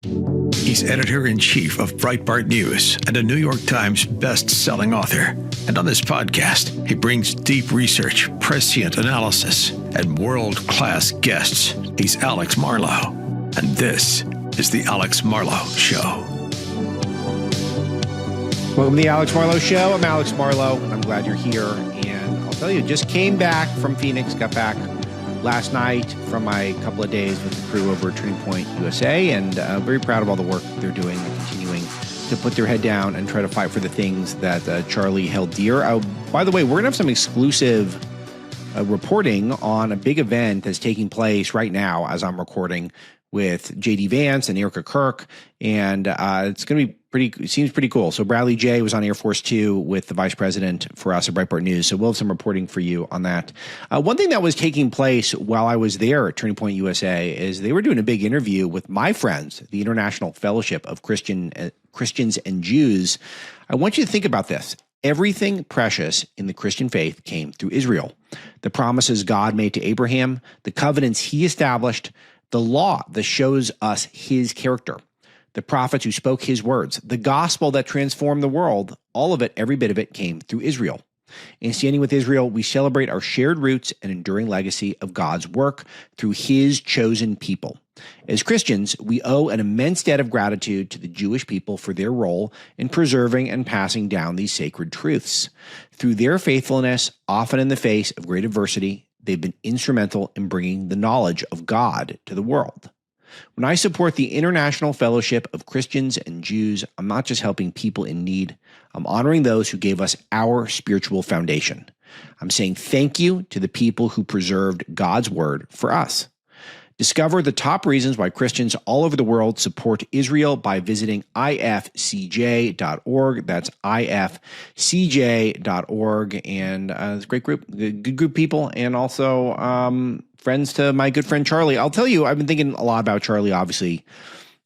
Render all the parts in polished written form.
He's editor-in-chief of Breitbart News and a New York Times best-selling author. And on this podcast, he brings deep research, prescient analysis, and world-class guests. He's Alex Marlow, and this is The Alex Marlow Show. Welcome to The Alex Marlow Show. I'm Alex Marlow. I'm glad you're here. And I'll tell you, just came back from Phoenix, got back last night from my couple of days with the crew over at Turning Point USA, and very proud of all the work they're doing and continuing to put their head down and try to fight for the things that Charlie held dear. By the way, we're going to have some exclusive reporting on a big event that's taking place right now as I'm recording with J.D. Vance and Erica Kirk, and it's going to be it seems pretty cool. So Bradley J. was on Air Force Two with the vice president for us at Breitbart News. So we'll have some reporting for you on that. One thing that was taking place while I was there at Turning Point USA is they were doing a big interview with my friends, the International Fellowship of Christians and Jews. I want you to think about this. Everything precious in the Christian faith came through Israel. The promises God made to Abraham, the covenants he established, the law that shows us his character, the prophets who spoke his words, the gospel that transformed the world, all of it, every bit of it came through Israel. In standing with Israel, we celebrate our shared roots and enduring legacy of God's work through his chosen people. As Christians, we owe an immense debt of gratitude to the Jewish people for their role in preserving and passing down these sacred truths. Through their faithfulness, often in the face of great adversity, they've been instrumental in bringing the knowledge of God to the world. When I support the International Fellowship of Christians and Jews, I'm not just helping people in need. I'm honoring those who gave us our spiritual foundation. I'm saying thank you to the people who preserved God's word for us. Discover the top reasons why Christians all over the world support Israel by visiting ifcj.org. That's ifcj.org. And it's a great group, good group of people, and also friends to my good friend Charlie. I'll tell you, I've been thinking a lot about Charlie, obviously.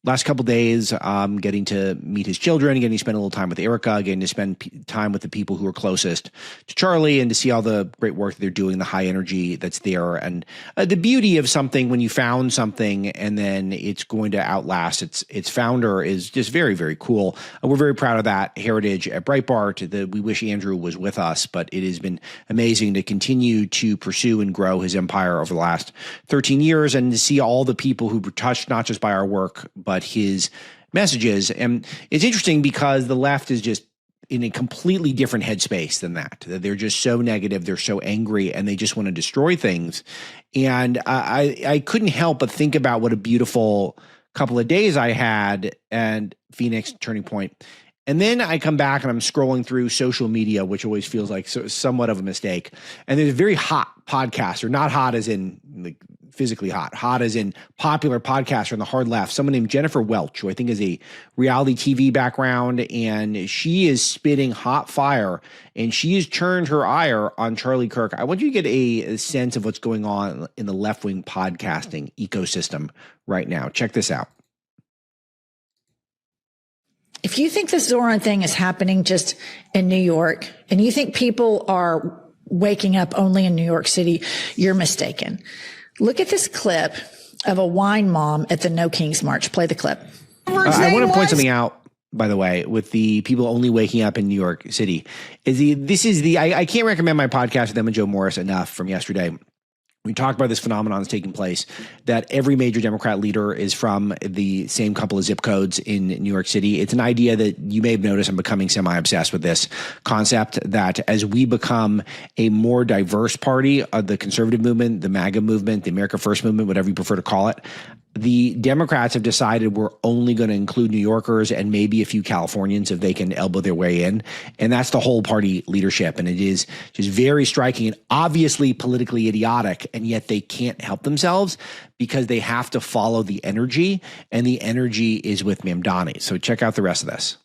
Last couple of days, getting to meet his children, getting to spend a little time with Erica, getting to spend time with the people who are closest to Charlie, and to see all the great work that they're doing, the high energy that's there, and the beauty of something when you found something and then it's going to outlast its founder is just very, very cool. We're very proud of that heritage at Breitbart. We wish Andrew was with us, but it has been amazing to continue to pursue and grow his empire over the last 13 years and to see all the people who were touched not just by our work, but his messages. And it's interesting because the left is just in a completely different headspace than that. They're just so negative, they're so angry, and they just want to destroy things. And I couldn't help but think about what a beautiful couple of days I had at Phoenix Turning Point. And then I come back and I'm scrolling through social media, which always feels like somewhat of a mistake. And there's a very hot podcaster, not hot as in like physically hot as in popular podcaster on the hard left, someone named Jennifer Welch, who I think is a reality TV background, and she is spitting hot fire, and she has turned her ire on Charlie Kirk. I want you to get a sense of what's going on in the left-wing podcasting ecosystem right now. Check this out. If you think the Zoran thing is happening just in New York, and you think people are waking up only in New York City, you're mistaken. Look at this clip of a wine mom at the No Kings March. Play the clip. I want to point something out, by the way, with the people only waking up in New York City. I can't recommend my podcast with them and Joe Morris enough from yesterday. We talked about this phenomenon that's taking place, that every major Democrat leader is from the same couple of zip codes in New York City. It's an idea that you may have noticed. I'm becoming semi-obsessed with this concept that as we become a more diverse party, the conservative movement, the MAGA movement, the America First movement, whatever you prefer to call it, the Democrats have decided we're only going to include New Yorkers and maybe a few Californians if they can elbow their way in. And that's the whole party leadership. And it is just very striking and obviously politically idiotic. And yet they can't help themselves because they have to follow the energy. And the energy is with Mamdani. So check out the rest of this.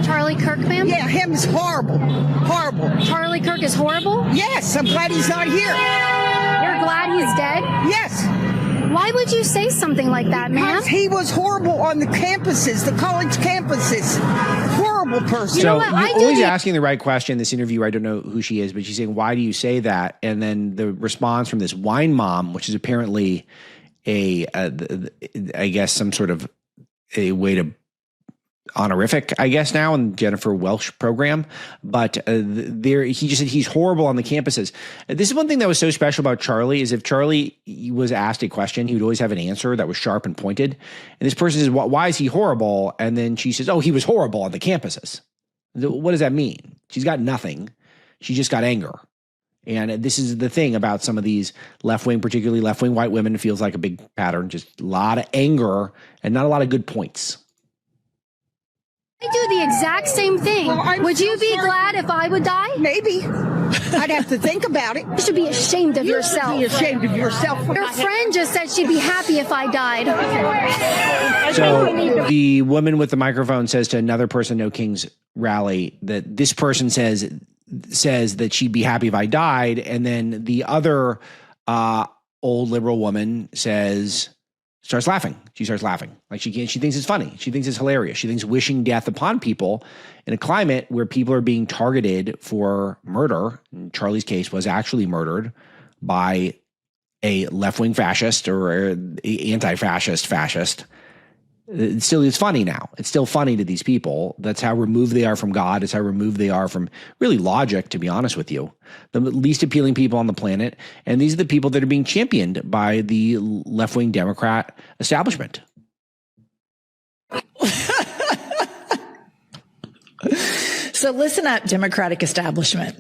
Charlie Kirk, ma'am? Yeah, him is horrible. Horrible. Charlie Kirk is horrible? Yes, I'm glad he's not here. You're glad he's dead? Yes. Why would you say something like that, ma'am? Because he was horrible on the campuses, the college campuses. Horrible person. So you're always asking the right question. This interviewer, I don't know who she is, but she's saying, why do you say that? And then the response from this wine mom, which is apparently I guess some sort of a way to honorific, I guess, now in Jennifer Welsh program. But he just said he's horrible on the campuses. This is one thing that was so special about Charlie is if Charlie was asked a question, he would always have an answer that was sharp and pointed. And this person says, why is he horrible? And then she says, oh, he was horrible on the campuses. What does that mean? She's got nothing. She just got anger. And this is the thing about some of these left-wing, particularly left-wing white women, feels like a big pattern, just a lot of anger and not a lot of good points. I do the exact same thing. Well, would you be glad if I would die? Maybe. I'd have to think about it. You should be ashamed of yourself. Be ashamed of yourself. Your friend just said she'd be happy if I died. So the woman with the microphone says to another person, No Kings rally, that this person says that she'd be happy if I died. And then the other old liberal woman starts laughing. She starts laughing. Like she thinks it's funny. She thinks it's hilarious. She thinks wishing death upon people in a climate where people are being targeted for murder. In Charlie's case was actually murdered by a left-wing fascist or anti-fascist fascist. It's funny now. It's still funny to these people. That's how removed they are from God. It's how removed they are from really logic, to be honest with you. The least appealing people on the planet. And these are the people that are being championed by the left-wing Democrat establishment. So listen up, Democratic establishment.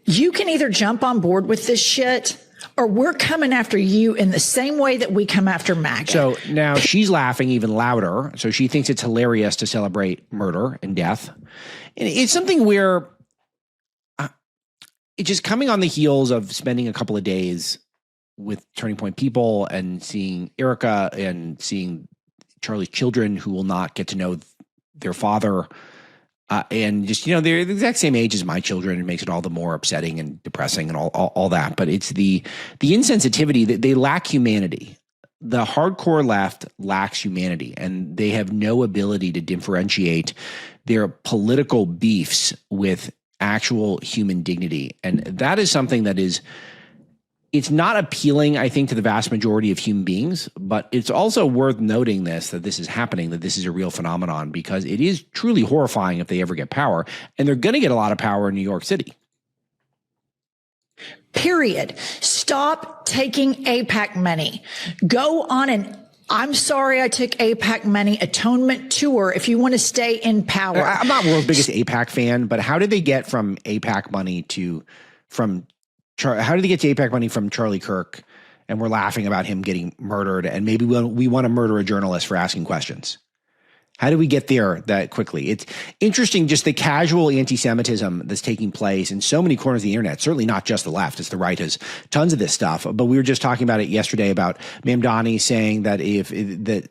You can either jump on board with this shit or we're coming after you in the same way that we come after MAGA. So now she's laughing even louder. So she thinks it's hilarious to celebrate murder and death. And it's something where it's just coming on the heels of spending a couple of days with Turning Point people and seeing Erica and seeing Charlie's children who will not get to know their father. And just, they're the exact same age as my children. It makes it all the more upsetting and depressing and all that. But it's the insensitivity that they lack humanity. The hardcore left lacks humanity, and they have no ability to differentiate their political beefs with actual human dignity. And that is something that it's not appealing, I think, to the vast majority of human beings, but it's also worth noting that this is happening, that this is a real phenomenon, because it is truly horrifying if they ever get power, and they're going to get a lot of power in New York City. Period. Stop taking AIPAC money. Go on an I'm sorry I took AIPAC money atonement tour if you want to stay in power. I'm not world's biggest AIPAC fan, but how did they get from AIPAC money how did they get to AIPAC money from Charlie Kirk? And we're laughing about him getting murdered, and maybe we want to murder a journalist for asking questions. How did we get there that quickly? It's interesting, just the casual anti-Semitism that's taking place in so many corners of the internet. Certainly not just the left; it's the right has tons of this stuff. But we were just talking about it yesterday about Mamdani saying that the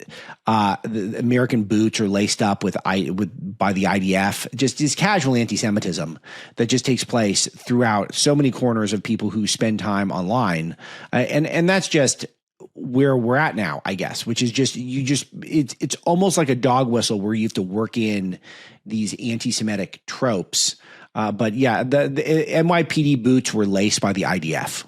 American boots are laced up by the IDF. Just this casual anti-Semitism that just takes place throughout so many corners of people who spend time online, and that's just where we're at now, I guess, which is it's almost like a dog whistle where you have to work in these anti-Semitic tropes. But yeah, the NYPD boots were laced by the IDF.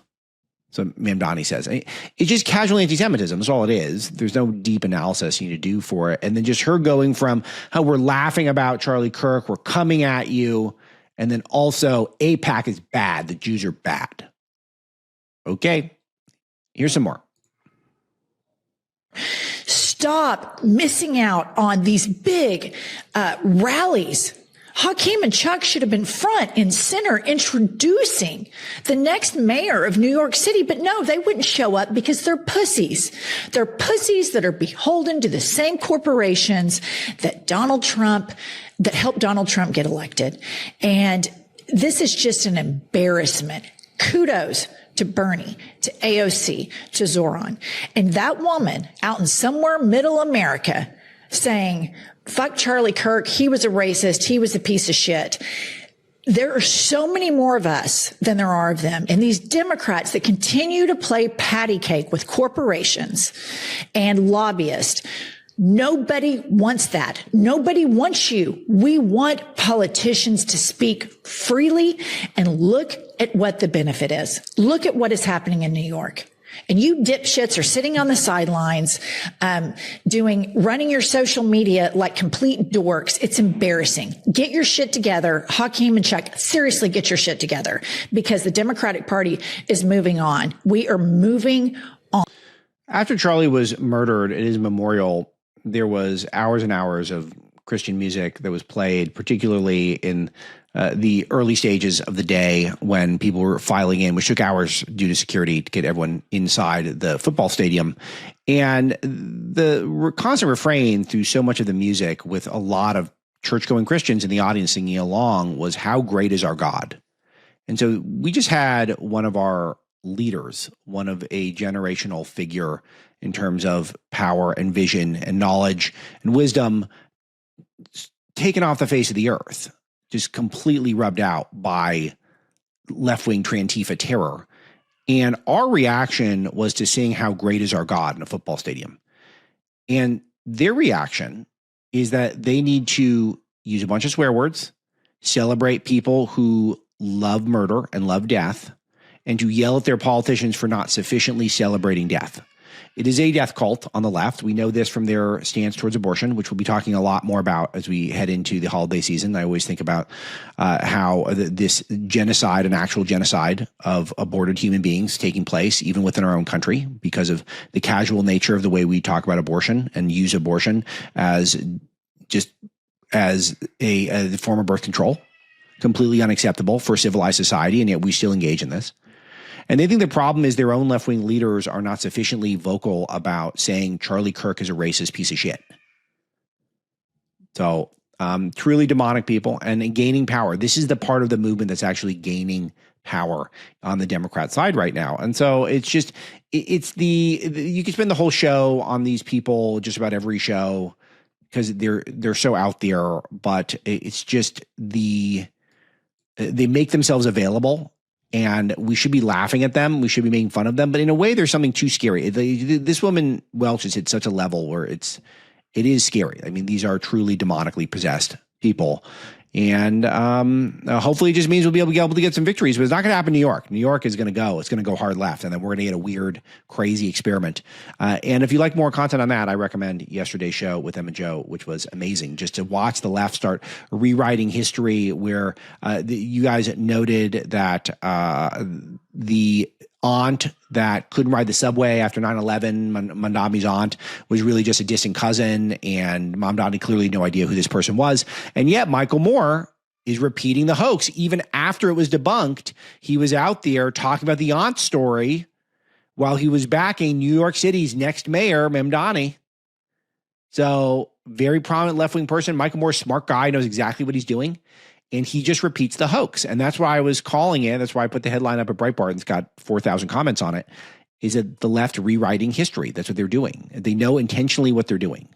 So Mamdani says it's just casual anti-Semitism. That's all it is. There's no deep analysis you need to do for it. And then just her going from how we're laughing about Charlie Kirk, we're coming at you. And then also AIPAC is bad. The Jews are bad. Okay. Here's some more. Stop missing out on these big rallies. Hakeem and Chuck should have been front and center introducing the next mayor of New York City. But no, they wouldn't show up because they're pussies. They're pussies that are beholden to the same corporations that helped Donald Trump get elected. And this is just an embarrassment. Kudos to Bernie, to AOC, to Zoran. And that woman out in somewhere middle America saying, fuck Charlie Kirk, he was a racist, he was a piece of shit. There are so many more of us than there are of them. And these Democrats that continue to play patty cake with corporations and lobbyists, nobody wants that. Nobody wants you. We want politicians to speak freely and look at what the benefit is. Look at what is happening in New York. And you dipshits are sitting on the sidelines, running your social media like complete dorks. It's embarrassing. Get your shit together. Hakeem and Chuck, seriously, get your shit together, because the Democratic Party is moving on. We are moving on. After Charlie was murdered at his memorial, there was hours and hours of Christian music that was played, particularly in the early stages of the day when people were filing in, which took hours due to security to get everyone inside the football stadium. And the constant refrain through so much of the music, with a lot of church-going Christians in the audience singing along, was, "How great is our God?" And so we just had one of our leaders, one of a generational figure in terms of power and vision and knowledge and wisdom, taken off the face of the earth, just completely rubbed out by left-wing Trantifa terror. And our reaction was to sing "How Great Is Our God" in a football stadium. And their reaction is that they need to use a bunch of swear words, celebrate people who love murder and love death, and to yell at their politicians for not sufficiently celebrating death. It is a death cult on the left. We know this from their stance towards abortion, which we'll be talking a lot more about as we head into the holiday season. I always think about how this genocide, an actual genocide of aborted human beings taking place even within our own country, because of the casual nature of the way we talk about abortion and use abortion as a form of birth control. Completely unacceptable for civilized society, and yet we still engage in this. And they think the problem is their own left-wing leaders are not sufficiently vocal about saying Charlie Kirk is a racist piece of shit. So truly demonic people and gaining power. This is the part of the movement that's actually gaining power on the Democrat side right now. And so you can spend the whole show on these people, just about every show, because they're so out there, but it's just they make themselves available. And we should be laughing at them. We should be making fun of them. But in a way, there's something too scary. This woman Welch has hit such a level where it is scary. I mean, these are truly demonically possessed people. And hopefully it just means we'll be able to get some victories. But it's not going to happen in New York. New York is going to go. It's going to go hard left. And then we're going to get a weird, crazy experiment. And if you like more content on that, I recommend yesterday's show with Emma Joe, which was amazing. Just to watch the left start rewriting history, where you guys noted that the aunt that couldn't ride the subway after 9/11, Mamdani's aunt, was really just a distant cousin, and Mamdani clearly had no idea who this person was. And yet Michael Moore is repeating the hoax. Even after it was debunked, he was out there talking about the aunt story while he was backing New York City's next mayor, Mamdani. So very prominent left-wing person. Michael Moore, smart guy, knows exactly what he's doing. And he just repeats the hoax. And that's why I was calling it. That's why I put the headline up at Breitbart, and it's got 4,000 comments on it. Is that the left rewriting history? That's what they're doing. They know intentionally what they're doing.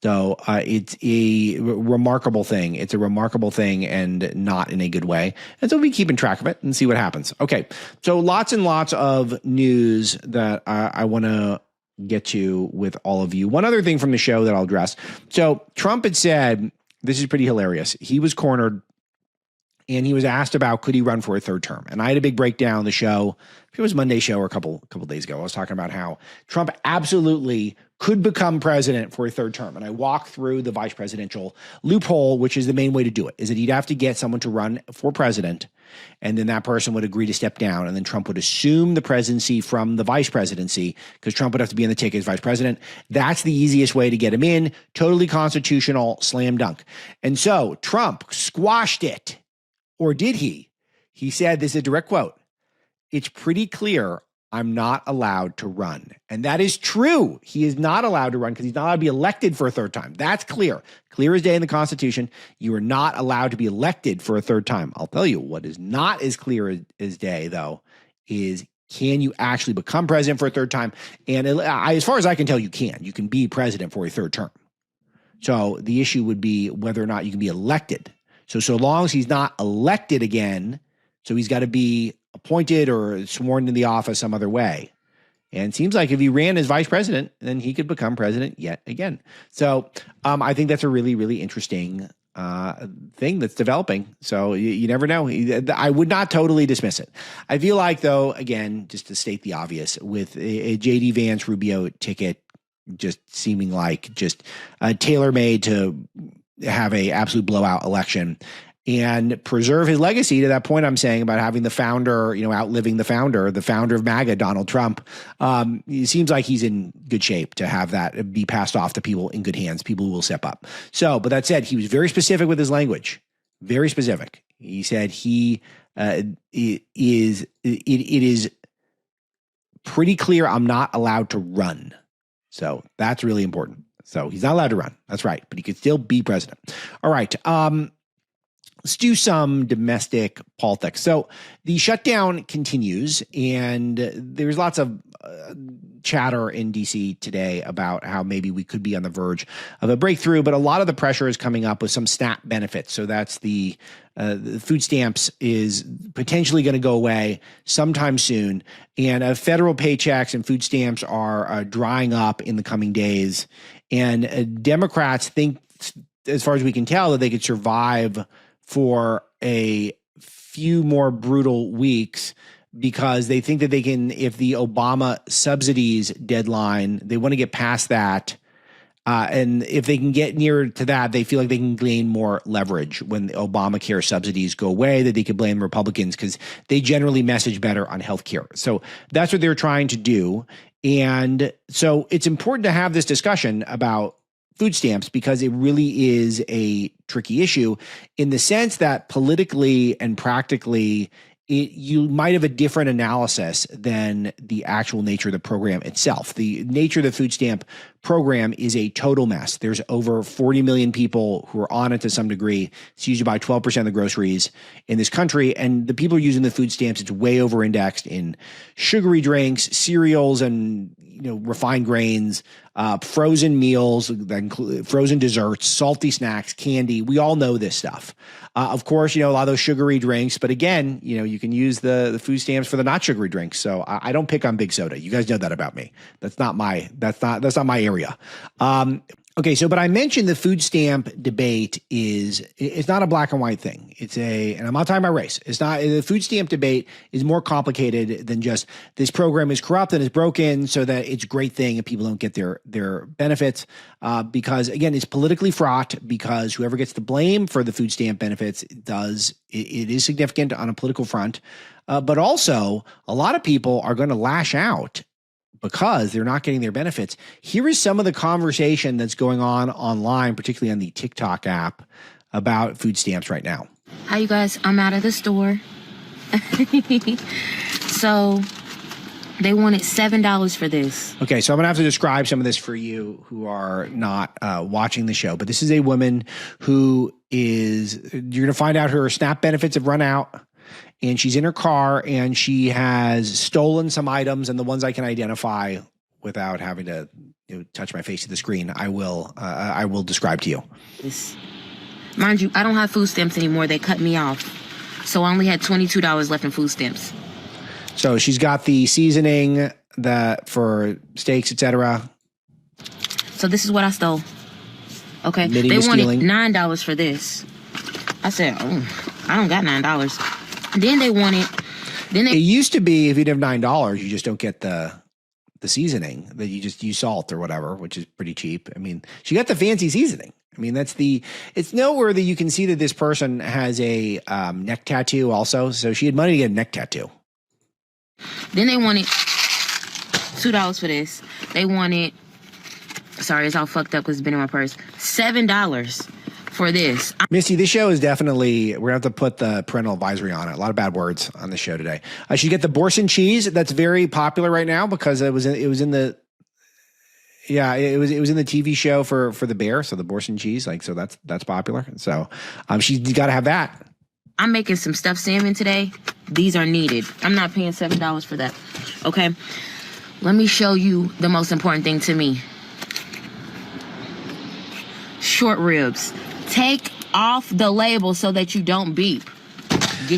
So it's a remarkable thing. It's a remarkable thing, and not in a good way. And so we'll be keeping track of it and see what happens. Okay. So lots and lots of news that I want to get to with all of you. One other thing from the show that I'll address. So Trump had said, this is pretty hilarious. He was cornered and he was asked about, could he run for a third term? And I had a big breakdown on the show. It was Monday show or a couple days ago. I was talking about how Trump absolutely could become president for a third term. And I walked through the vice presidential loophole, which is the main way to do it, is that he'd have to get someone to run for president, and then that person would agree to step down, and then Trump would assume the presidency from the vice presidency, because Trump would have to be on the ticket as vice president. That's the easiest way to get him in. Totally constitutional, slam dunk. And so Trump squashed it. Or did he? He said, this is a direct quote, "It's pretty clear I'm not allowed to run." And that is true. He is not allowed to run because he's not allowed to be elected for a third time. That's clear. Clear as day in the Constitution. You are not allowed to be elected for a third time. I'll tell you what is not as clear as day, though, is can you actually become president for a third time? And as far as I can tell, you can. You can be president for a third term. So the issue would be whether or not you can be elected. So long as he's not elected again, so he's got to be appointed or sworn in the office some other way. And it seems like if he ran as vice president, then he could become president yet again. So I think that's a really, really interesting thing that's developing. So you never know. I would not totally dismiss it. I feel like, though, again, just to state the obvious, with a J.D. Vance Rubio ticket just seeming like just tailor-made to have a absolute blowout election and preserve his legacy, to that point I'm saying about having the founder, outliving the founder of MAGA, Donald Trump. It seems like he's in good shape to have that be passed off to people in good hands, people who will step up. So, but that said, he was very specific with his language, very specific. He said it is pretty clear I'm not allowed to run. So that's really important. So he's not allowed to run. That's right. But he could still be president. All right. Let's do some domestic politics. So the shutdown continues, and there's lots of chatter in D.C. today about how maybe we could be on the verge of a breakthrough, but a lot of the pressure is coming up with some SNAP benefits. So that's the food stamps is potentially going to go away sometime soon, and federal paychecks and food stamps are drying up in the coming days. And Democrats think, as far as we can tell, that they could survive for a few more brutal weeks because they think that they can, if the Obama subsidies deadline, they want to get past that. And if they can get nearer to that, they feel like they can gain more leverage when the Obamacare subsidies go away, that they could blame Republicans because they generally message better on healthcare. So that's what they're trying to do. And so it's important to have this discussion about food stamps because it really is a tricky issue in the sense that politically and practically you might have a different analysis than the actual nature of the program itself. The nature of the food stamp program is a total mess. There's over 40 million people who are on it to some degree. It's used by 12% of the groceries in this country. And the people using the food stamps, it's way over indexed in sugary drinks, cereals, and refined grains, frozen meals, that include frozen desserts, salty snacks, candy. We all know this stuff. Of course, a lot of those sugary drinks, but again, you can use the food stamps for the not sugary drinks. So I don't pick on big soda. You guys know that about me. That's not my area. Okay, so but I mentioned the food stamp debate it's not a black and white thing. And I'm not talking about race. It's not. The food stamp debate is more complicated than just this program is corrupt and is broken so that it's a great thing and people don't get their benefits. Because again, it's politically fraught because whoever gets the blame for the food stamp benefits it is significant on a political front. But also a lot of people are going to lash out because they're not getting their benefits. Here is some of the conversation that's going on online, particularly on the TikTok app, about food stamps right now. Hi, you guys. I'm out of the store. So they wanted $7 for this. Okay, so I'm going to have to describe some of this for you who are not watching the show. But this is a woman who you're going to find out her SNAP benefits have run out. And she's in her car and she has stolen some items, and the ones I can identify without having to touch my face to the screen, I will describe to you. Mind you, I don't have food stamps anymore. They cut me off. So I only had $22 left in food stamps. So she's got the seasoning for steaks, etc. So this is what I stole. Okay. They wanted $9 for this. I said, I don't got $9. Then it used to be if you'd have $9, you just don't get the seasoning, that you just use salt or whatever, which is pretty cheap. I mean, she got the fancy seasoning. I mean, it's noteworthy. You can see that this person has a neck tattoo also. So she had money to get a neck tattoo. Then they wanted $2 for this. They wanted, sorry, it's all fucked up because it's been in my purse, $7 for this. Misty, this show is definitely, we're going to have to put the parental advisory on it. A lot of bad words on the show today. She get the Boursin cheese. That's very popular right now because it was in the TV show for the bear. So the Boursin cheese, so that's popular. So she's got to have that. I'm making some stuffed salmon today. These are needed. I'm not paying $7 for that. Okay. Let me show you the most important thing to me. Short ribs. Take off the label so that you don't beep.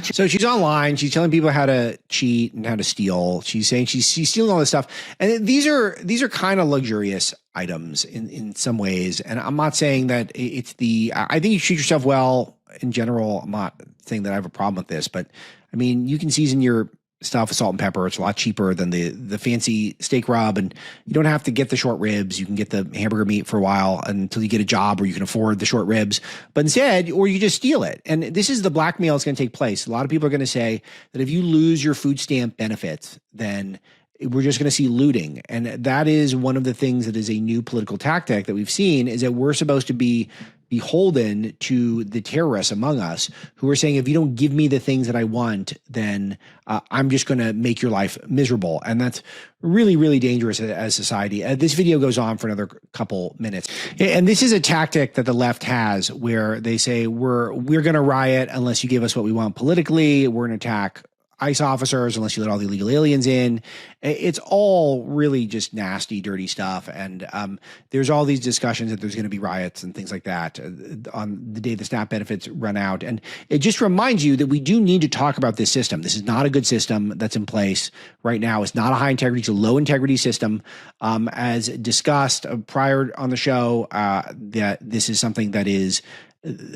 So she's online. She's telling people how to cheat and how to steal. She's saying she's stealing all this stuff. And these are kind of luxurious items in some ways. And I'm not saying that I think you treat yourself well in general. I'm not saying that I have a problem with this, but I mean, you can season your stuff with salt and pepper. It's a lot cheaper than the fancy steak rub, and you don't have to get the short ribs. You can get the hamburger meat for a while until you get a job where you can afford the short ribs, but instead, or you just steal it. And this is the blackmail that's going to take place. A lot of people are going to say that if you lose your food stamp benefits, then we're just going to see looting. And that is one of the things that is a new political tactic that we've seen, is that we're supposed to be beholden to the terrorists among us who are saying, if you don't give me the things that I want, then I'm just going to make your life miserable. And that's really, really dangerous as society. This video goes on for another couple minutes. And this is a tactic that the left has, where they say, we're going to riot unless you give us what we want politically. We're going to attack ICE officers unless you let all the illegal aliens in. It's all really just nasty, dirty stuff. And there's all these discussions that there's going to be riots and things like that on the day the SNAP benefits run out. And it just reminds you that we do need to talk about this system. This is not a good system that's in place right now. It's not a high integrity, it's a low integrity system. As discussed prior on the show, that this is something that is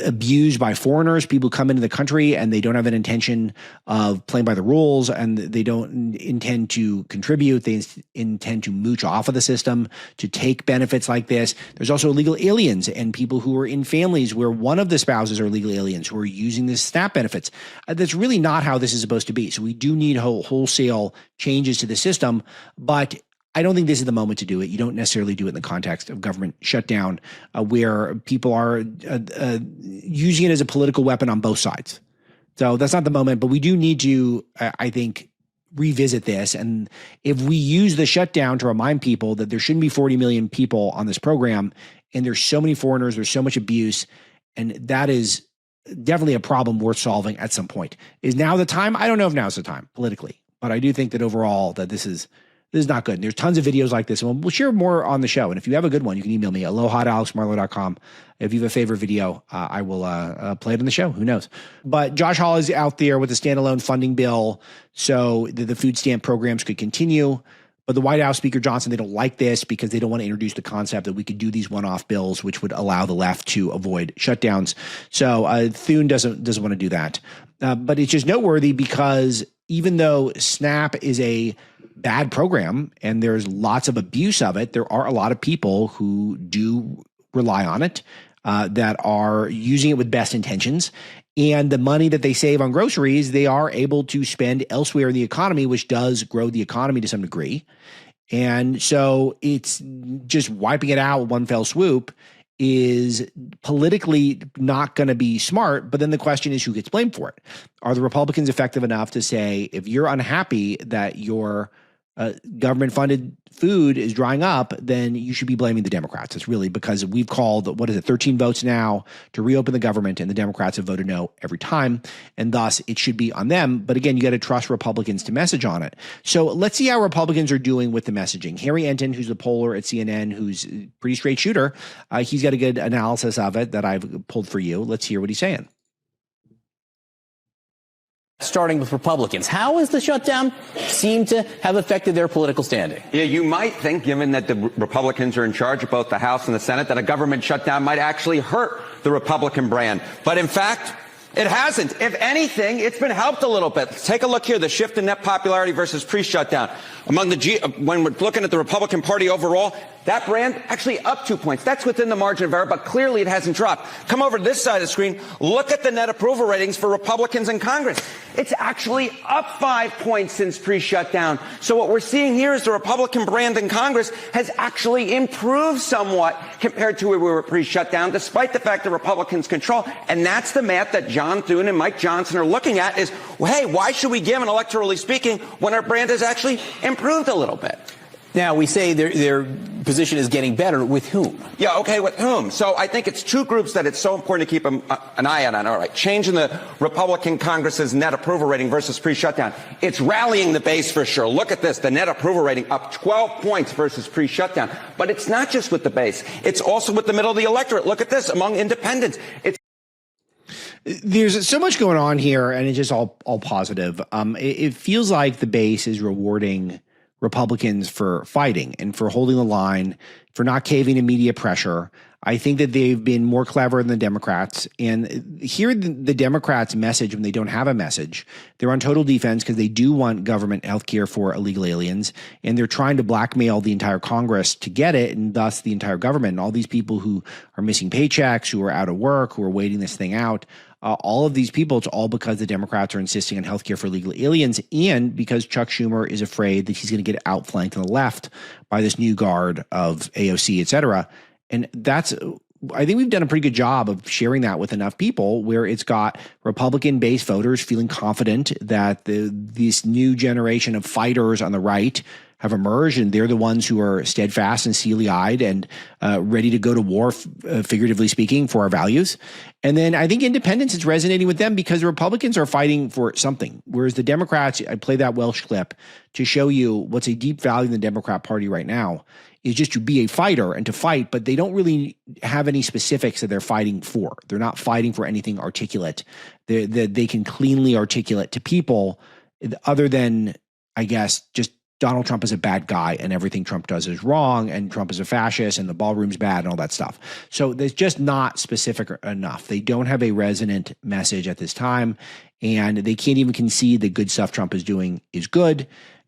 abused by foreigners. People come into the country and they don't have an intention of playing by the rules, and they don't intend to contribute. They intend to mooch off of the system to take benefits like this. There's also illegal aliens and people who are in families where one of the spouses are illegal aliens who are using the SNAP benefits. That's really not how this is supposed to be. So we do need wholesale changes to the system, but I don't think this is the moment to do it. You don't necessarily do it in the context of government shutdown, where people are using it as a political weapon on both sides. So that's not the moment, but we do need to, I think, revisit this. And if we use the shutdown to remind people that there shouldn't be 40 million people on this program, and there's so many foreigners, there's so much abuse, and that is definitely a problem worth solving at some point. Is now the time? I don't know if now's the time politically, but I do think that overall that this is not good. And there's tons of videos like this, and we'll share more on the show. And if you have a good one, you can email me, aloha@alexmarlow.com. If you have a favorite video, I will play it on the show. Who knows? But Josh Hall is out there with a standalone funding bill so that the food stamp programs could continue. But the White House, Speaker Johnson, they don't like this because they don't want to introduce the concept that we could do these one-off bills, which would allow the left to avoid shutdowns. So Thune doesn't want to do that. But it's just noteworthy because even though SNAP is a bad program and there's lots of abuse of it, there are a lot of people who do rely on it, that are using it with best intentions. And the money that they save on groceries, they are able to spend elsewhere in the economy, which does grow the economy to some degree. And so it's just wiping it out with one fell swoop is politically not going to be smart. But then the question is, who gets blamed for it? Are the Republicans effective enough to say, if you're unhappy that your government-funded food is drying up, then you should be blaming the Democrats. It's really because we've called, 13 votes now to reopen the government, and the Democrats have voted no every time, and thus it should be on them. But again, you got to trust Republicans to message on it. So let's see how Republicans are doing with the messaging. Harry Enton, who's the poller at CNN, who's a pretty straight shooter, he's got a good analysis of it that I've pulled for you. Let's hear what he's saying. Starting with Republicans, how has the shutdown seemed to have affected their political standing? Yeah, you might think, given that the Republicans are in charge of both the House and the Senate, that a government shutdown might actually hurt the Republican brand. But in fact, it hasn't. If anything, it's been helped a little bit. Take a look here, the shift in net popularity versus pre-shutdown. When we're looking at the Republican Party overall, that brand actually up 2 points. That's within the margin of error, but clearly it hasn't dropped. Come over to this side of the screen. Look at the net approval ratings for Republicans in Congress. It's actually up 5 points since pre-shutdown. So what we're seeing here is the Republican brand in Congress has actually improved somewhat compared to where we were pre-shutdown, despite the fact that Republicans control. And that's the math that John Thune and Mike Johnson are looking at is, well, hey, why should we give, and electorally speaking, when our brand has actually improved a little bit? Now, we say their position is getting better. With whom? Yeah, okay, with whom? So I think it's two groups that it's so important to keep an eye on. All right, change in the Republican Congress's net approval rating versus pre-shutdown. It's rallying the base for sure. Look at this, the net approval rating up 12 points versus pre-shutdown. But it's not just with the base. It's also with the middle of the electorate. Look at this, among independents. There's so much going on here, and it's just all positive. It feels like the base is rewarding Republicans for fighting and for holding the line, for not caving to media pressure. I think that they've been more clever than the Democrats. And here, the Democrats' message when they don't have a message, they're on total defense because they do want government health care for illegal aliens. And they're trying to blackmail the entire Congress to get it, and thus the entire government. And all these people who are missing paychecks, who are out of work, who are waiting this thing out. All of these people, it's all because the Democrats are insisting on health care for illegal aliens, and because Chuck Schumer is afraid that he's going to get outflanked on the left by this new guard of AOC, et cetera. And I think we've done a pretty good job of sharing that with enough people where it's got Republican-based voters feeling confident that this new generation of fighters on the right have emerged, and they're the ones who are steadfast and steely-eyed and ready to go to war, figuratively speaking, for our values. And then I think independents is resonating with them because the Republicans are fighting for something, whereas the Democrats, I play that Welsh clip to show you what's a deep value in the Democrat Party right now, is just to be a fighter and to fight, but they don't really have any specifics that they're fighting for. They're not fighting for anything articulate that they can cleanly articulate to people other than, I guess, just Donald Trump is a bad guy and everything Trump does is wrong and Trump is a fascist and the ballroom's bad and all that stuff. So there's just not specific enough. They don't have a resonant message at this time, and they can't even concede the good stuff Trump is doing is good.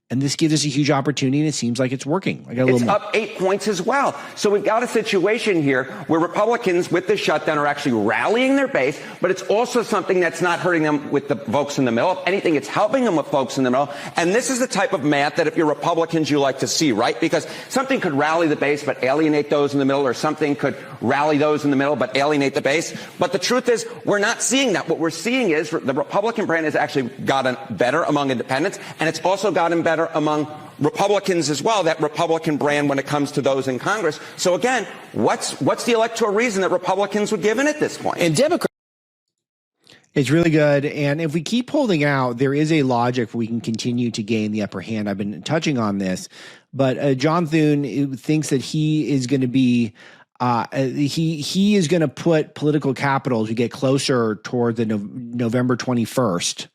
And this gives us a huge opportunity, and it seems like it's working. It's up 8 points as well. So we've got a situation here where Republicans with the shutdown are actually rallying their base, but it's also something that's not hurting them with the folks in the middle. If anything, it's helping them with folks in the middle. And this is the type of math that if you're Republicans, you like to see, right? Because something could rally the base but alienate those in the middle, or something could rally those in the middle but alienate the base. But the truth is, we're not seeing that. What we're seeing is the Republican brand has actually gotten better among independents, and it's also gotten better among Republicans as well, that Republican brand when it comes to those in Congress. So again, what's the electoral reason that Republicans would give in at this point? And Democrats. It's really good. And if we keep holding out, there is a logic where we can continue to gain the upper hand. I've been touching on this, but John Thune thinks that he is going to be he is going to put political capital as we get closer toward the November 21st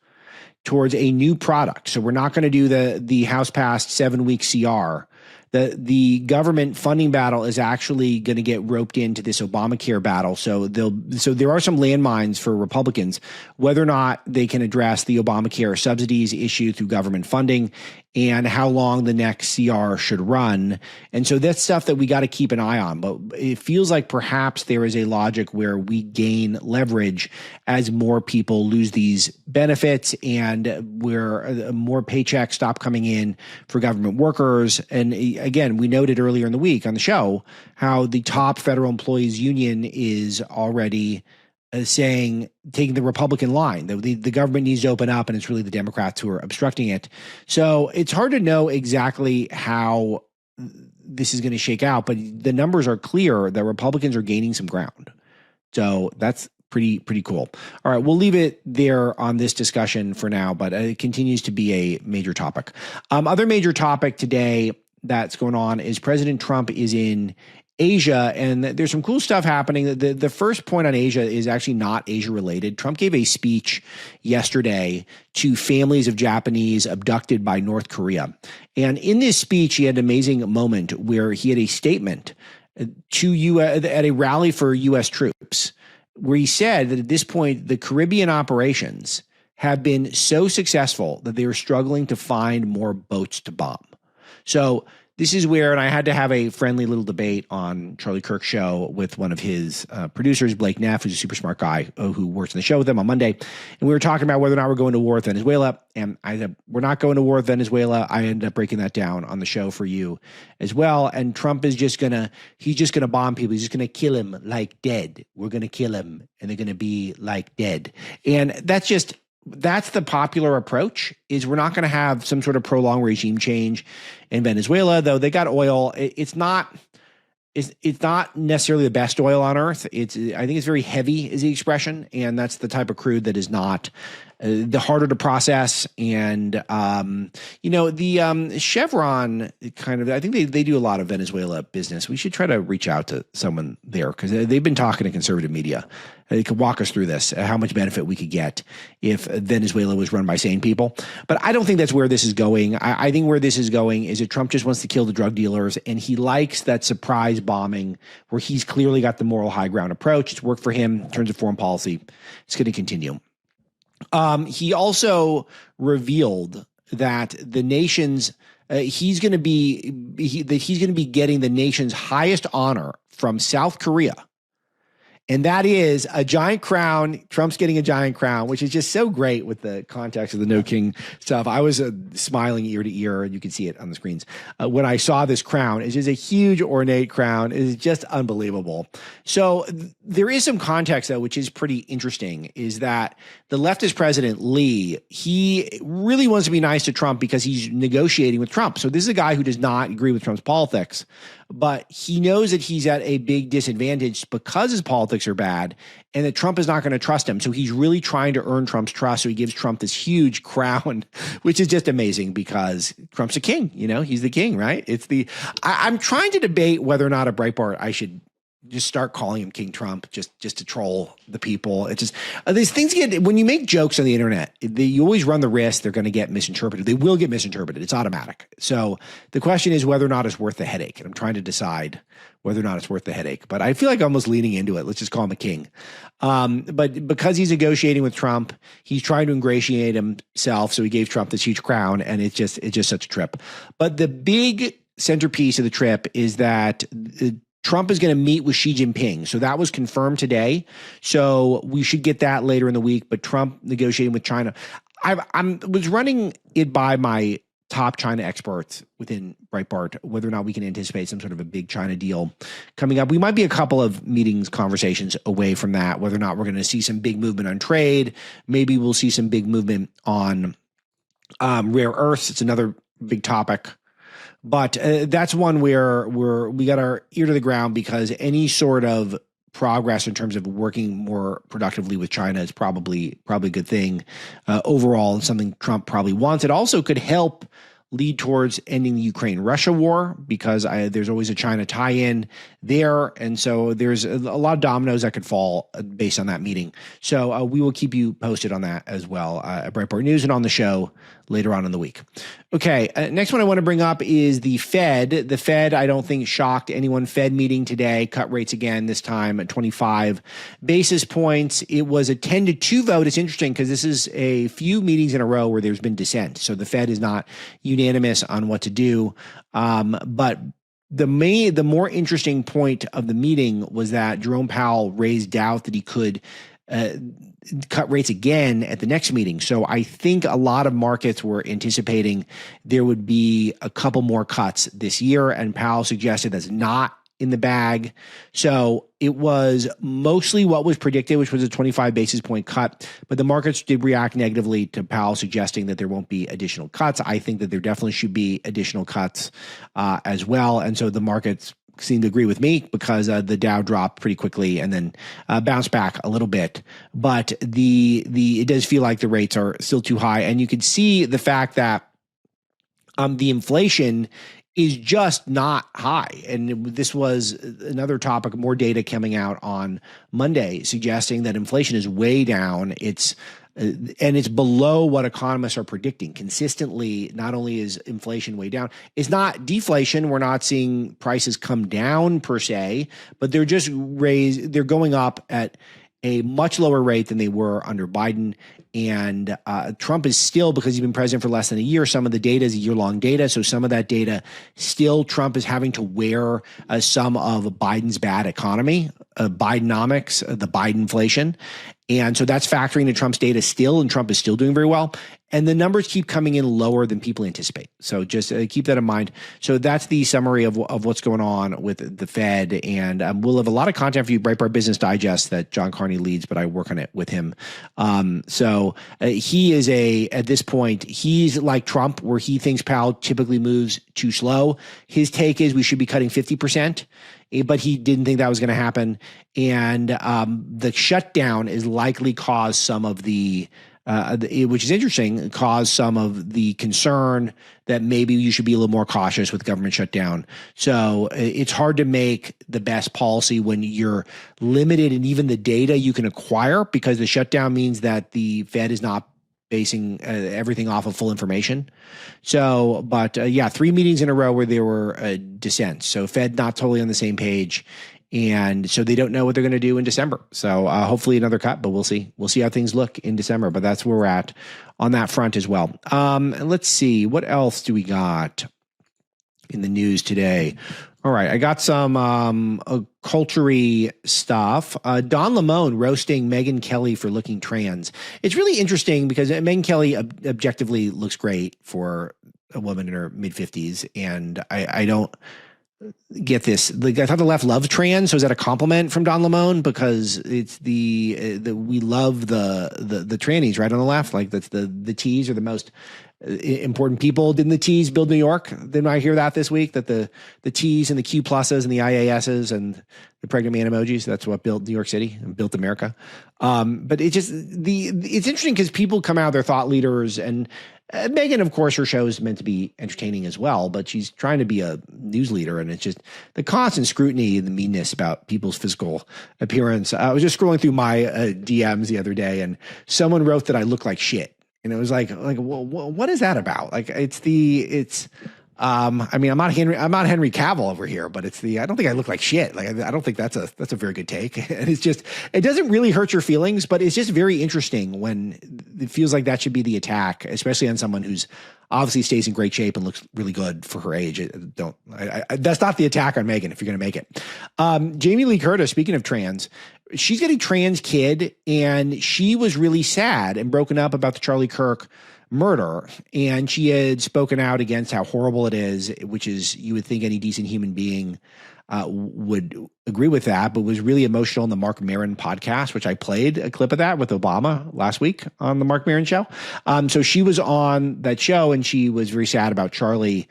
towards a new product. So we're not going to do the House passed 7-week CR. The government funding battle is actually going to get roped into this Obamacare battle. So there are some landmines for Republicans, whether or not they can address the Obamacare subsidies issue through government funding and how long the next CR should run. And so that's stuff that we got to keep an eye on. But it feels like perhaps there is a logic where we gain leverage as more people lose these benefits and where more paychecks stop coming in for government workers. And again, we noted earlier in the week on the show how the top federal employees union is already taking the Republican line. The government needs to open up, and it's really the Democrats who are obstructing it. So it's hard to know exactly how this is going to shake out, but the numbers are clear that Republicans are gaining some ground. So that's pretty cool. All right, we'll leave it there on this discussion for now, but it continues to be a major topic. Other major topic today that's going on is President Trump is in Asia, and there's some cool stuff happening. The first point on Asia is actually not Asia related. Trump gave a speech yesterday to families of Japanese abducted by North Korea. And in this speech, he had an amazing moment where he had a statement to at a rally for U.S. troops, where he said that at this point, the Caribbean operations have been so successful that they are struggling to find more boats to bomb. So this is where, and I had to have a friendly little debate on Charlie Kirk's show with one of his producers, Blake Neff, who's a super smart guy who works on the show with him on Monday. And we were talking about whether or not we're going to war with Venezuela. And I said, we're not going to war with Venezuela. I ended up breaking that down on the show for you as well. And Trump is he's just going to bomb people. He's just going to kill him like dead. We're going to kill him and they're going to be like dead. And that's the popular approach, is we're not going to have some sort of prolonged regime change in Venezuela, though they got oil. It's not necessarily the best oil on earth. I think it's very heavy is the expression. And that's the type of crude that is not the harder to process. And, the Chevron kind of, I think they do a lot of Venezuela business. We should try to reach out to someone there because they've been talking to conservative media. They could walk us through this, how much benefit we could get if Venezuela was run by sane people. But I don't think that's where this is going. I think where this is going is that Trump just wants to kill the drug dealers, and he likes that surprise bombing where he's clearly got the moral high ground approach. It's worked for him in terms of foreign policy. It's going to continue. He also revealed that the nation's he's going to be getting the nation's highest honor from South Korea. And that is a giant crown. Trump's getting a giant crown, which is just so great with the context of the No King stuff. I was smiling ear to ear, and you can see it on the screens. When I saw this crown, it's just a huge ornate crown. It is just unbelievable. So there is some context, though, which is pretty interesting, is that the leftist president, Lee, he really wants to be nice to Trump because he's negotiating with Trump. So this is a guy who does not agree with Trump's politics, but he knows that he's at a big disadvantage because his politics are bad and that Trump is not going to trust him. So he's really trying to earn Trump's trust. So he gives Trump this huge crown, which is just amazing because Trump's a king. He's the king, right? I'm trying to debate whether or not a Breitbart I should just start calling him King Trump just to troll the people. It's just these things when you make jokes on the internet, you always run the risk they're going to get misinterpreted. They will get misinterpreted. It's automatic. So the question is whether or not it's worth the headache. And I'm trying to decide whether or not it's worth the headache, but I feel like almost leaning into it. Let's just call him a king. But because he's negotiating with Trump, he's trying to ingratiate himself. So he gave Trump this huge crown, and it's just such a trip. But the big centerpiece of the trip is that Trump is going to meet with Xi Jinping. So that was confirmed today. So we should get that later in the week. But Trump negotiating with China. I was running it by my top China experts within Breitbart, whether or not we can anticipate some sort of a big China deal coming up. We might be a couple of conversations away from that, whether or not we're going to see some big movement on trade. Maybe we'll see some big movement on rare earths. It's another big topic. But that's one where we got our ear to the ground because any sort of progress in terms of working more productively with China is probably a good thing overall, and something Trump probably wants. It also could help lead towards ending the Ukraine-Russia war because there's always a China tie-in there. And so there's a lot of dominoes that could fall based on that meeting. So we will keep you posted on that as well at Breitbart News and on the show later on in the week. Okay, next one I want to bring up is the Fed. The Fed, I don't think shocked anyone. Fed meeting today, cut rates again, this time at 25 basis points. It was a 10-2 vote. It's interesting because this is a few meetings in a row where there's been dissent. So the Fed is not unanimous on what to do. But the more interesting point of the meeting was that Jerome Powell raised doubt that he could cut rates again at the next meeting. So I think a lot of markets were anticipating there would be a couple more cuts this year, and Powell suggested that's not in the bag. So it was mostly what was predicted, which was a 25 basis point cut, but the markets did react negatively to Powell suggesting that there won't be additional cuts. I think that there definitely should be additional cuts as well. And so the markets seem to agree with me because the Dow dropped pretty quickly and then bounced back a little bit. But it does feel like the rates are still too high. And you can see the fact that the inflation is just not high. And this was another topic, more data coming out on Monday suggesting that inflation is way down. It's below what economists are predicting consistently. Not only is inflation way down, it's not deflation. We're not seeing prices come down per se, but they're just they're going up at a much lower rate than they were under Biden. And Trump is still, because he's been president for less than a year, some of the data is year-long data. So some of that data still Trump is having to wear some of Biden's bad economy, Bidenomics, the Biden inflation. And so that's factoring into Trump's data still, and Trump is still doing very well. And the numbers keep coming in lower than people anticipate. So just keep that in mind. So that's the summary of what's going on with the Fed. And we'll have a lot of content for you, Breitbart Business Digest, that John Carney leads, but I work on it with him. So he is at this point, he's like Trump, where he thinks Powell typically moves too slow. His take is we should be cutting 50%. But he didn't think that was going to happen. And the shutdown is likely caused some of the which is interesting, caused some of the concern that maybe you should be a little more cautious with government shutdown. So it's hard to make the best policy when you're limited in even the data you can acquire, because the shutdown means that the Fed is not basing everything off of full information. So, but 3 meetings in a row where there were dissents. So Fed not totally on the same page. And so they don't know what they're going to do in December. So hopefully another cut, but we'll see. We'll see how things look in December. But that's where we're at on that front as well. Let's see. What else do we got in the news today? All right. I got some culture-y stuff. Don Lemon roasting Megyn Kelly for looking trans. It's really interesting because Megyn Kelly objectively looks great for a woman in her mid-50s. And I don't get this. Like, I thought the left loves trans. So is that a compliment from Don Lemon? Because it's we love the trannies right on the left. Like that's the T's are the most important people. Didn't the T's build New York? Didn't I hear that this week? That the T's and the Q pluses and the IASs and the pregnant man emojis, that's what built New York City and built America. But it's interesting because people come out, they're thought leaders, and Megyn, of course, her show is meant to be entertaining as well, but she's trying to be a news leader, and it's just the constant scrutiny and the meanness about people's physical appearance. I was just scrolling through my DMs the other day, and someone wrote that I look like shit, and it was like, what is that about? Like, I mean, I'm not Henry Cavill over here, but I don't think I look like shit. Like, I don't think that's a very good take. And it's just, it doesn't really hurt your feelings, but it's just very interesting when it feels like that should be the attack, especially on someone who's obviously stays in great shape and looks really good for her age. That's not the attack on Megyn if you're going to make it. Jamie Lee Curtis, speaking of trans, she's got a trans kid, and she was really sad and broken up about the Charlie Kirk murder, and she had spoken out against how horrible it is, which is, you would think any decent human being would agree with that, but was really emotional in the Mark Maron podcast, which I played a clip of that with Obama last week on the Mark Maron show. So she was on that show, and she was very sad about Charlie.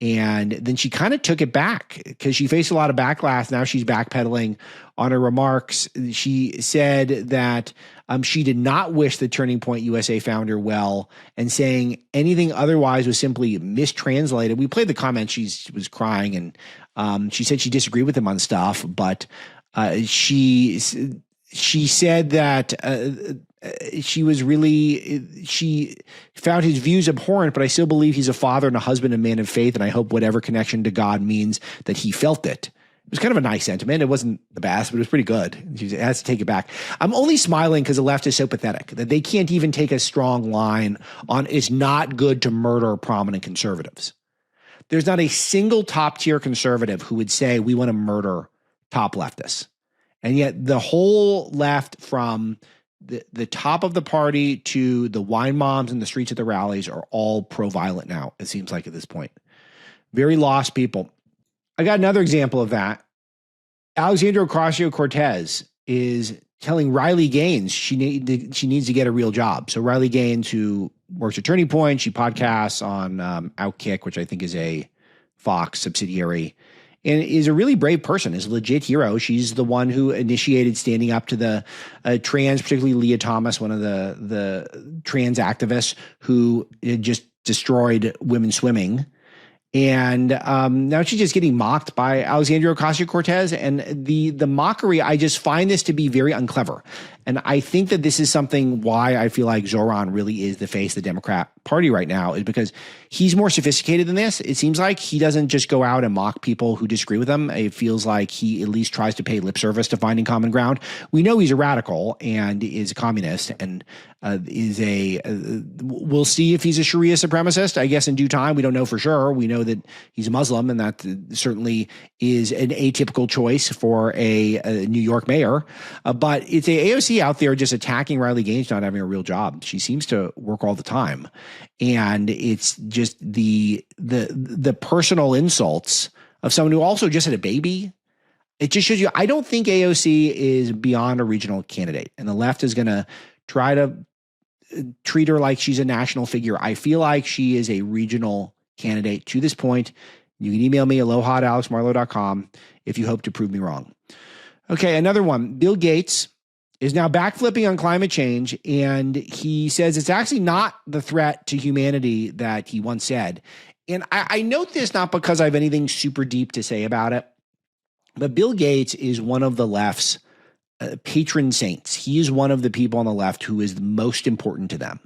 And then she kind of took it back because she faced a lot of backlash. Now she's backpedaling on her remarks. She said that she did not wish the Turning Point USA founder well, and saying anything otherwise was simply mistranslated. We played the comment. She was crying, and she said she disagreed with him on stuff, but she said that she found his views abhorrent, but I still believe he's a father and a husband and man of faith, and I hope whatever connection to God means that he felt it. It was kind of a nice sentiment. It wasn't the best, but it was pretty good. She has to take it back. I'm only smiling because the left is so pathetic that they can't even take a strong line on it's not good to murder prominent conservatives. There's not a single top-tier conservative who would say we want to murder top leftists. And yet the whole left, from the top of the party to the wine moms in the streets at the rallies, are all pro-violent now, it seems like at this point. Very lost people. I got another example of that. Alexandria Ocasio-Cortez is telling Riley Gaines she needs to get a real job. So Riley Gaines, who works at Turning Point, she podcasts on Outkick, which I think is a Fox subsidiary, and is a really brave person, is a legit hero. She's the one who initiated standing up to the trans, particularly Leah Thomas, one of the trans activists who had just destroyed women swimming. And now she's just getting mocked by Alexandria Ocasio-Cortez. And the mockery, I just find this to be very unclever. And I think that this is something why I feel like Zoran really is the face of the Democrat Party right now, is because he's more sophisticated than this. It seems like he doesn't just go out and mock people who disagree with him. It feels like he at least tries to pay lip service to finding common ground. We know he's a radical and is a communist, and we'll see if he's a Sharia supremacist, I guess, in due time. We don't know for sure. We know that he's a Muslim, and that certainly is an atypical choice for a New York mayor. But it's a AOC out there just attacking Riley Gaines not having a real job. She seems to work all the time. And it's just the personal insults of someone who also just had a baby. It just shows you, I don't think AOC is beyond a regional candidate, and the left is going to try to treat her like she's a national figure. I feel like she is a regional candidate to this point. You can email me aloha@alexmarlow.com if you hope to prove me wrong. Okay, another one. Bill Gates is now backflipping on climate change, and he says it's actually not the threat to humanity that he once said. And I note this not because I have anything super deep to say about it, but Bill Gates is one of the left's patron saints. He is one of the people on the left who is the most important to them.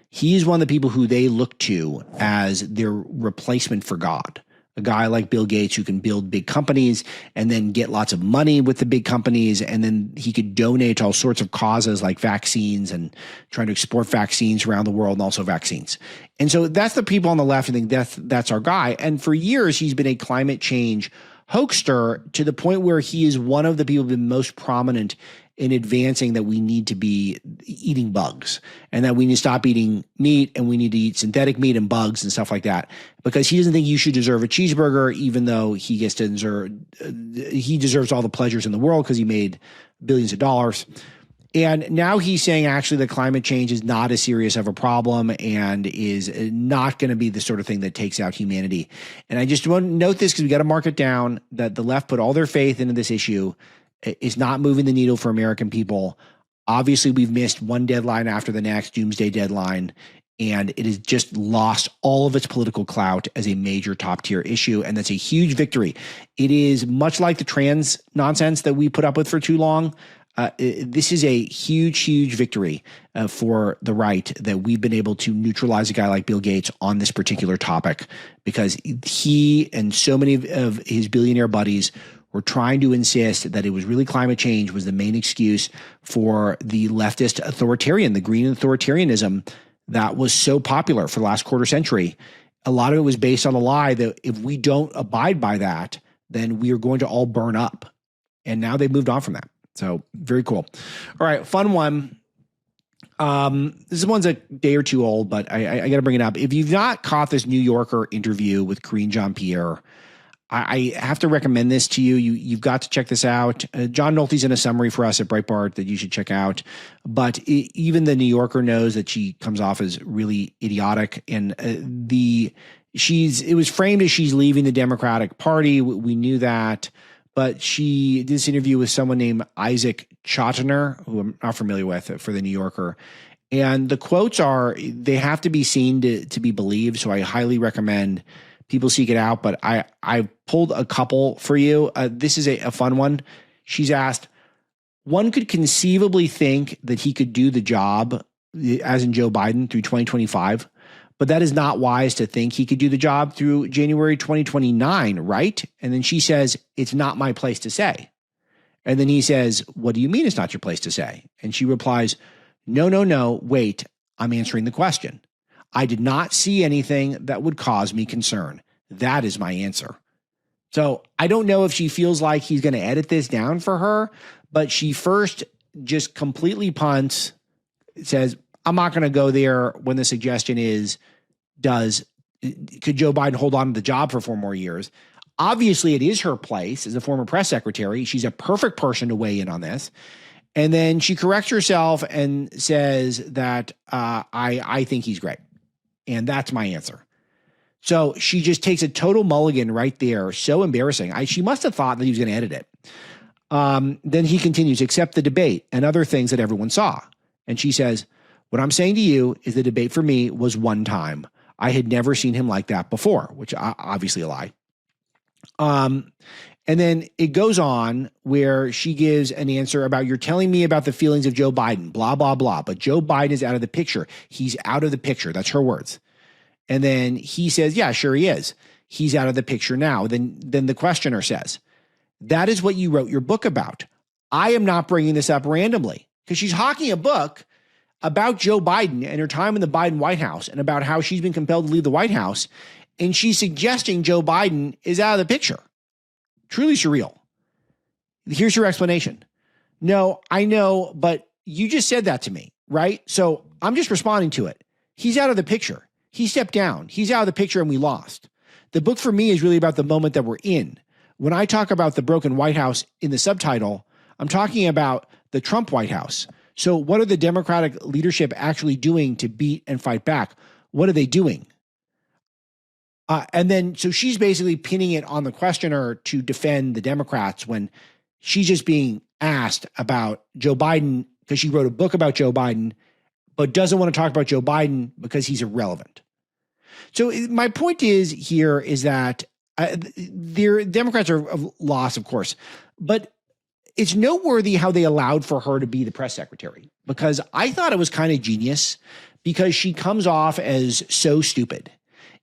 He is one of the people who they look to as their replacement for God. A guy like Bill Gates who can build big companies and then get lots of money with the big companies, and then he could donate to all sorts of causes like vaccines and trying to export vaccines around the world, and also vaccines. And so that's the people on the left who think that's our guy. And for years, he's been a climate change hoaxer to the point where he is one of the people who've been most prominent in advancing that we need to be eating bugs and that we need to stop eating meat and we need to eat synthetic meat and bugs and stuff like that, because he doesn't think you should deserve a cheeseburger, even though he gets to he deserves all the pleasures in the world because he made billions of dollars. And now he's saying actually that climate change is not as serious of a problem and is not going to be the sort of thing that takes out humanity. And I just want to note this because we got to mark it down that the left put all their faith into this issue. Is not moving the needle for American people. Obviously, we've missed one deadline after the next, doomsday deadline, and it has just lost all of its political clout as a major top-tier issue, and that's a huge victory. It is much like the trans nonsense that we put up with for too long. This is a huge, huge victory for the right that we've been able to neutralize a guy like Bill Gates on this particular topic, because he and so many of his billionaire buddies were trying to insist that it was really climate change was the main excuse for the leftist authoritarian, the green authoritarianism that was so popular for the last quarter century. A lot of it was based on the lie that if we don't abide by that, then we are going to all burn up. And now they've moved on from that. So very cool. All right, fun one. This one's a day or two old, but I got to bring it up. If you've not caught this New Yorker interview with Karine Jean-Pierre, I have to recommend this to you. You've got to check this out. John Nolte's in a summary for us at Breitbart that you should check out. But even the New Yorker knows that she comes off as really idiotic. And it was framed as she's leaving the Democratic Party. We knew that. But she did this interview with someone named Isaac Chotiner, who I'm not familiar with, for the New Yorker. And the quotes they have to be seen to be believed. So I highly recommend people seek it out, but I pulled a couple for you. This is a fun one. She's asked, one could conceivably think that he could do the job, as in Joe Biden, through 2025, but that is not wise to think he could do the job through January 2029, right? And then she says, it's not my place to say. And then he says, what do you mean it's not your place to say? And she replies, no, wait, I'm answering the question. I did not see anything that would cause me concern. That is my answer. So I don't know if she feels like he's going to edit this down for her, but she first just completely punts, says, I'm not going to go there when the suggestion is, could Joe Biden hold on to the job for 4 more years? Obviously, it is her place as a former press secretary. She's a perfect person to weigh in on this. And then she corrects herself and says that I think he's great. And that's my answer. So she just takes a total mulligan right there. So embarrassing. She must have thought that he was going to edit it. Then he continues, except the debate and other things that everyone saw. And she says, what I'm saying to you is the debate for me was one time. I had never seen him like that before, which obviously a lie. And then it goes on where she gives an answer about, you're telling me about the feelings of Joe Biden, blah, blah, blah. But Joe Biden is out of the picture. He's out of the picture. That's her words. And then he says, yeah, sure he is. He's out of the picture now. Then the questioner says, that is what you wrote your book about. I am not bringing this up randomly, because she's hawking a book about Joe Biden and her time in the Biden White House and about how she's been compelled to leave the White House. And she's suggesting Joe Biden is out of the picture. Truly surreal. Here's your explanation. No, I know, but you just said that to me, right? So I'm just responding to it. He's out of the picture. He stepped down. He's out of the picture and we lost. The book for me is really about the moment that we're in. When I talk about the broken White House in the subtitle, I'm talking about the Trump White House. So what are the Democratic leadership actually doing to beat and fight back? What are they doing? And then, so she's basically pinning it on the questioner to defend the Democrats when she's just being asked about Joe Biden because she wrote a book about Joe Biden, but doesn't want to talk about Joe Biden because he's irrelevant. So my point is that Democrats are lost, of course, but it's noteworthy how they allowed for her to be the press secretary, because I thought it was kind of genius because she comes off as so stupid.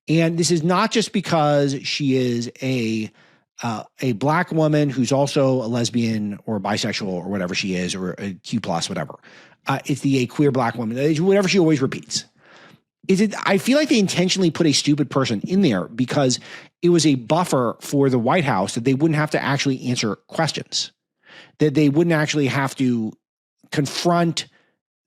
And this is not just because she is a black woman who's also a lesbian or bisexual or whatever she is, or a Q plus, whatever. It's a queer black woman, whatever she always repeats. I feel like they intentionally put a stupid person in there because it was a buffer for the White House that they wouldn't have to actually answer questions, that they wouldn't actually have to confront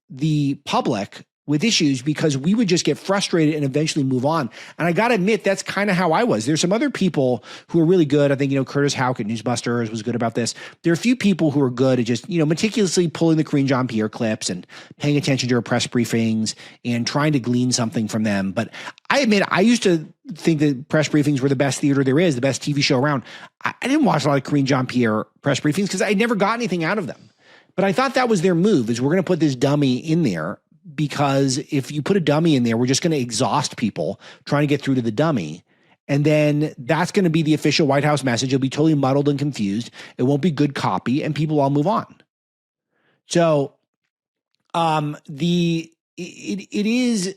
the public with issues, because we would just get frustrated and eventually move on. And I got to admit, that's kind of how I was. There's some other people who are really good. I think, Curtis Houck at Newsbusters was good about this. There are a few people who are good at just, meticulously pulling the Karine Jean-Pierre clips and paying attention to her press briefings and trying to glean something from them. But I admit, I used to think that press briefings were the best theater there is, the best TV show around. I didn't watch a lot of Karine Jean-Pierre press briefings because I never got anything out of them. But I thought that was their move, is we're going to put this dummy in there, because if you put a dummy in there, we're just going to exhaust people trying to get through to the dummy. And then that's going to be the official White House message. It'll be totally muddled and confused. It won't be good copy, and people will all move on. So it is,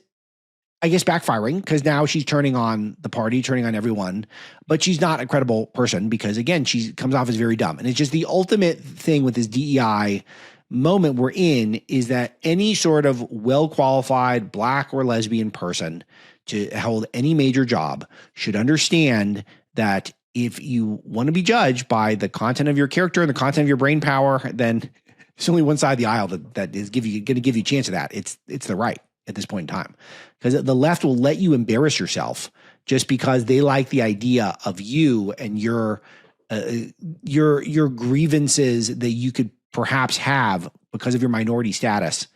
I guess, backfiring, because now she's turning on the party, turning on everyone, but she's not a credible person because, again, she comes off as very dumb. And it's just the ultimate thing with this DEI moment we're in, is that any sort of well-qualified black or lesbian person to hold any major job should understand that if you want to be judged by the content of your character and the content of your brain power, then there's only one side of the aisle that is going to give you a chance of that. It's the right at this point in time, because the left will let you embarrass yourself just because they like the idea of you and your grievances that you could perhaps have because of your minority status.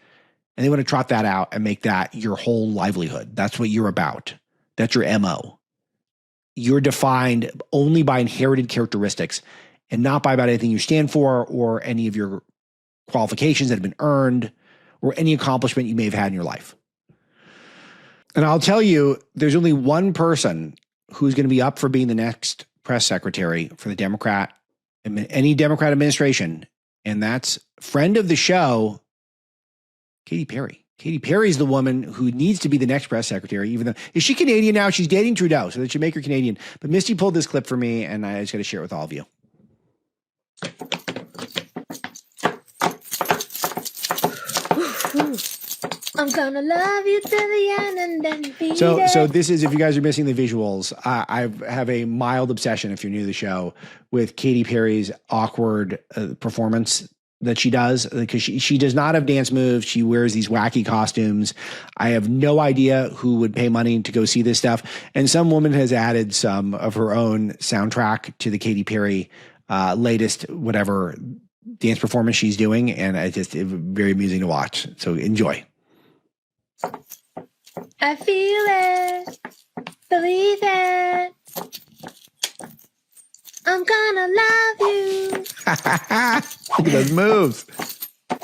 And they want to trot that out and make that your whole livelihood. That's what you're about. That's your MO. You're defined only by inherited characteristics and not by about anything you stand for or any of your qualifications that have been earned or any accomplishment you may have had in your life. And I'll tell you, there's only one person who's going to be up for being the next press secretary for the any Democrat administration, and that's friend of the show, Katy Perry. Katy Perry is the woman who needs to be the next press secretary, even though, is she Canadian now? She's dating Trudeau, so that should make her Canadian. But Misty pulled this clip for me, and I just got to share it with all of you. I'm gonna love you to the end and then be So this is, if you guys are missing the visuals, I have a mild obsession, if you're new to the show, with Katy Perry's awkward performance that she does, because she does not have dance moves. She wears these wacky costumes. I have no idea who would pay money to go see this stuff. And some woman has added some of her own soundtrack to the Katy Perry latest whatever dance performance she's doing, and it's very amusing to watch. So enjoy. I feel it, believe it. I'm gonna love you. Look at those moves.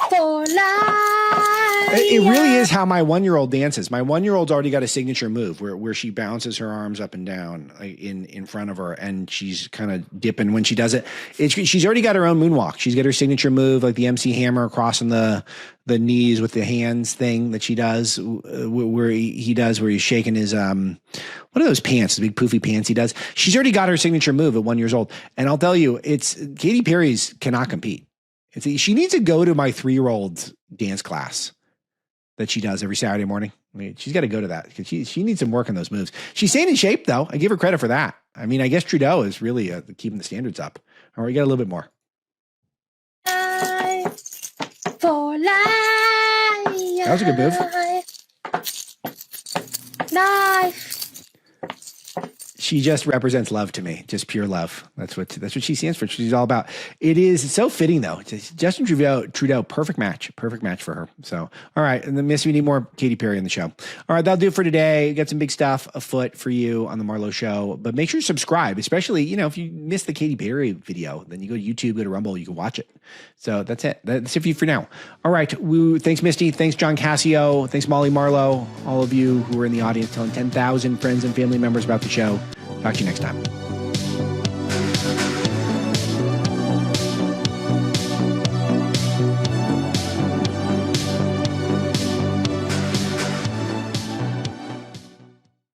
For life. It really is how my 1-year-old dances. My 1-year-old's already got a signature move where she bounces her arms up and down in front of her, and she's kind of dipping when she does it. She's already got her own moonwalk. She's got her signature move, like the MC Hammer crossing the knees with the hands thing that she does, where he's shaking his what are those pants, the big poofy pants he does. She's already got her signature move at 1 year old, and I'll tell you, Katy Perry's cannot compete. She needs to go to my 3-year-old's dance class that she does every Saturday morning. I mean, she's got to go to that because she needs some work on those moves. She's staying in shape, though. I give her credit for that. I mean, I guess Trudeau is really keeping the standards up. All right, we got a little bit more. For life. That was a good move. Life. She just represents love to me, just pure love. That's what she stands for. She's all about. It's so fitting though. Justin Trudeau, perfect match for her. So, all right. And then we need more Katy Perry on the show. All right. That'll do it for today. We got some big stuff afoot for you on the Marlowe Show, but make sure you subscribe, especially, if you missed the Katy Perry video, then you go to YouTube, go to Rumble, you can watch it. So that's it. That's it for you for now. All right. Thanks, Misty. Thanks, John Cassio. Thanks, Molly Marlowe. All of you who are in the audience telling 10,000 friends and family members about the show. Talk to you next time.